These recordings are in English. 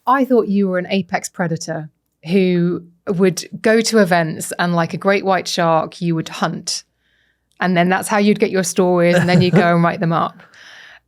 I thought you were an apex predator who would go to events and like a great white shark, you would hunt. And then that's how you'd get your stories and then you go and write them up.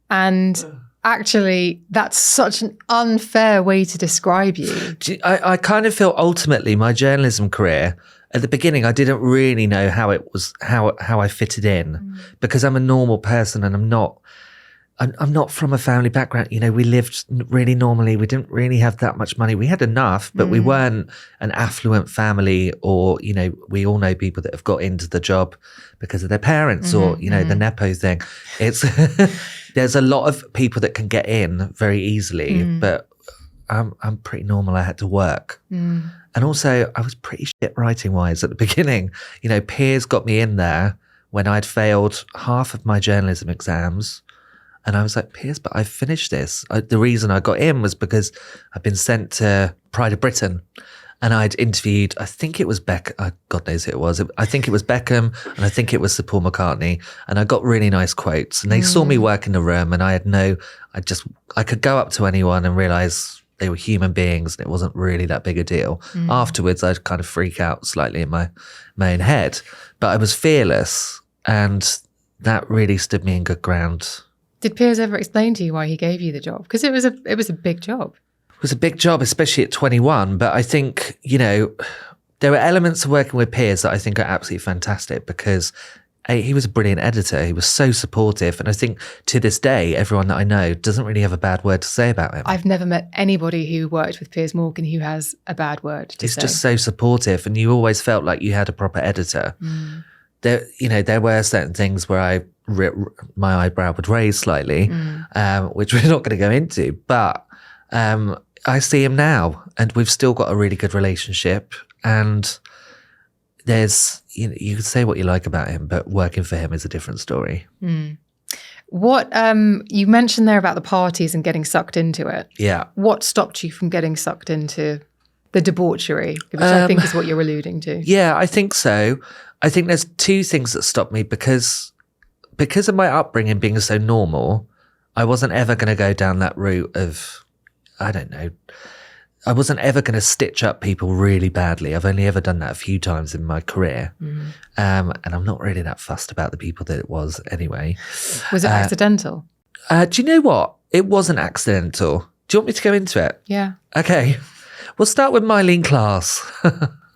And actually, that's such an unfair way to describe you. I kind of feel ultimately my journalism career, at the beginning, I didn't really know how it was, how I fitted in because I'm a normal person and I'm not from a family background. You know, we lived really normally. We didn't really have that much money. We had enough, but we weren't an affluent family or, you know, we all know people that have got into the job because of their parents or, you know, the Nepo thing. It's, there's a lot of people that can get in very easily, but I'm pretty normal. I had to work. And also I was pretty shit writing wise at the beginning. You know, peers got me in there when I'd failed half of my journalism exams. And I was like, Piers, but I finished this. The reason I got in was because I'd been sent to Pride of Britain and I'd interviewed, I think it was God knows who it was. I think it was Beckham and I think it was Sir Paul McCartney. And I got really nice quotes and they saw me work in the room and I could go up to anyone and realize they were human beings and it wasn't really that big a deal. Afterwards, I'd kind of freak out slightly in my own head, but I was fearless and that really stood me in good ground. Did Piers ever explain to you why he gave you the job? Because it was a big job. It was a big job, especially at 21. But I think, you know, there were elements of working with Piers that I think are absolutely fantastic because he was a brilliant editor. He was so supportive. And I think to this day, everyone that I know doesn't really have a bad word to say about him. I've never met anybody who worked with Piers Morgan who has a bad word to say. He's just so supportive. And you always felt like you had a proper editor. There were certain things where my eyebrow would raise slightly, which we're not going to go into, but I see him now and we've still got a really good relationship and there's, you know, you can say what you like about him, but working for him is a different story. What you mentioned there about the parties and getting sucked into it. Yeah. What stopped you from getting sucked into the debauchery, which I think is what you're alluding to? Yeah, I think so. I think there's two things that stopped me because of my upbringing being so normal, I wasn't ever going to go down that route of, I don't know, I wasn't ever going to stitch up people really badly. I've only ever done that a few times in my career. And I'm not really that fussed about the people that it was anyway. Was it accidental? Do you know what? It wasn't accidental. Do you want me to go into it? Yeah. Okay. We'll start with Mylene Class.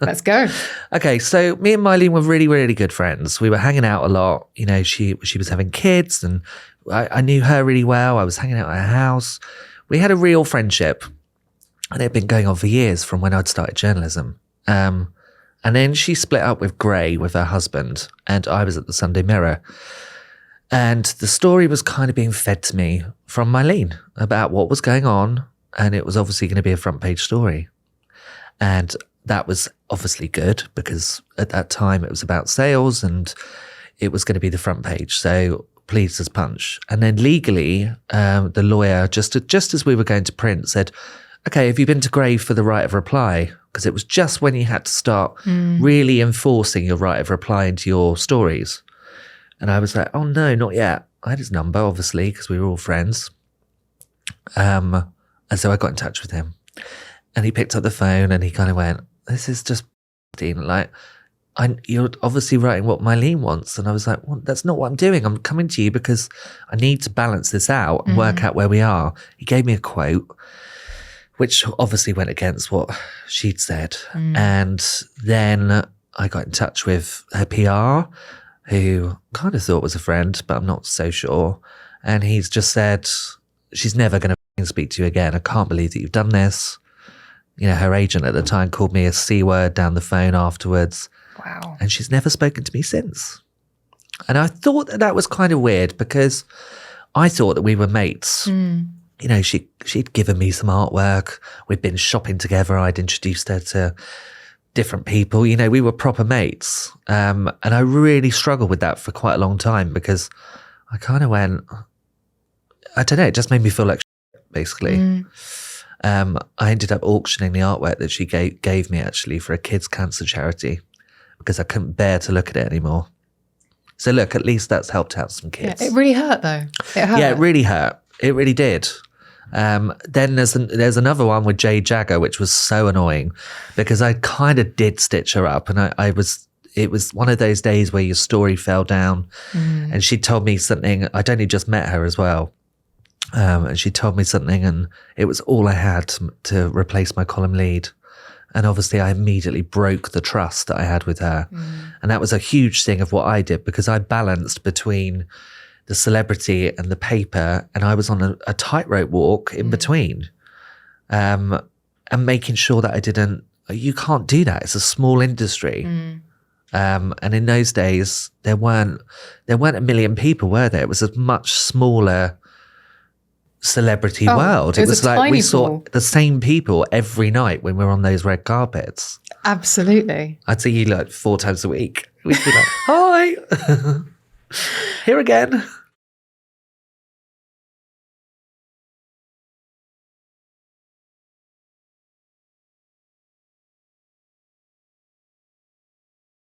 Let's go. Okay, so me and Mylene were really, really good friends. We were hanging out a lot. You know, she was having kids and I knew her really well. I was hanging out at her house. We had a real friendship and it had been going on for years from when I'd started journalism. And then she split up with Gray, with her husband, and I was at the Sunday Mirror. And the story was kind of being fed to me from Mylene about what was going on. And it was obviously going to be a front page story. And that was obviously good because at that time it was about sales and it was going to be the front page. So pleased as punch. And then legally, the lawyer, just as we were going to print, said, okay, have you been to Grave for the right of reply? Because it was just when you had to start really enforcing your right of reply into your stories. And I was like, oh no, not yet. I had his number, obviously, because we were all friends. And so I got in touch with him. And he picked up the phone and he kind of went, this is just like, you're obviously writing what Mylene wants. And I was like, well, that's not what I'm doing. I'm coming to you because I need to balance this out and work out where we are. He gave me a quote, which obviously went against what she'd said. And then I got in touch with her PR, who kind of thought was a friend, but I'm not so sure. And he's just said, she's never going to speak to you again. I can't believe that you've done this. You know, her agent at the time called me a C word down the phone afterwards. Wow. And she's never spoken to me since. And I thought that was kind of weird because I thought that we were mates. You know, she'd given me some artwork. We'd been shopping together. I'd introduced her to different people. You know, we were proper mates. And I really struggled with that for quite a long time because I kind of went, I don't know, it just made me feel like shit, basically. I ended up auctioning the artwork that she gave me actually for a kids' cancer charity because I couldn't bear to look at it anymore. So look, at least that's helped out some kids. Yeah, it really hurt though. It hurt. Yeah, it really hurt. It really did. Then there's another one with Jade Jagger, which was so annoying because I kind of did stitch her up, and it was one of those days where your story fell down, and she told me something. I'd only just met her as well, and she told me something, and it was all I had to replace my column lead. And obviously I immediately broke the trust that I had with her. And that was a huge thing of what I did, because I balanced between the celebrity and the paper, and I was on a tightrope walk in between, and making sure that you can't do that. It's a small industry. And in those days, there weren't a million people, were there? It was a much smaller celebrity world. It was like we saw the same people every night when we were on those red carpets. Absolutely. I'd see you like 4 times a week. We'd be like, hi, here again.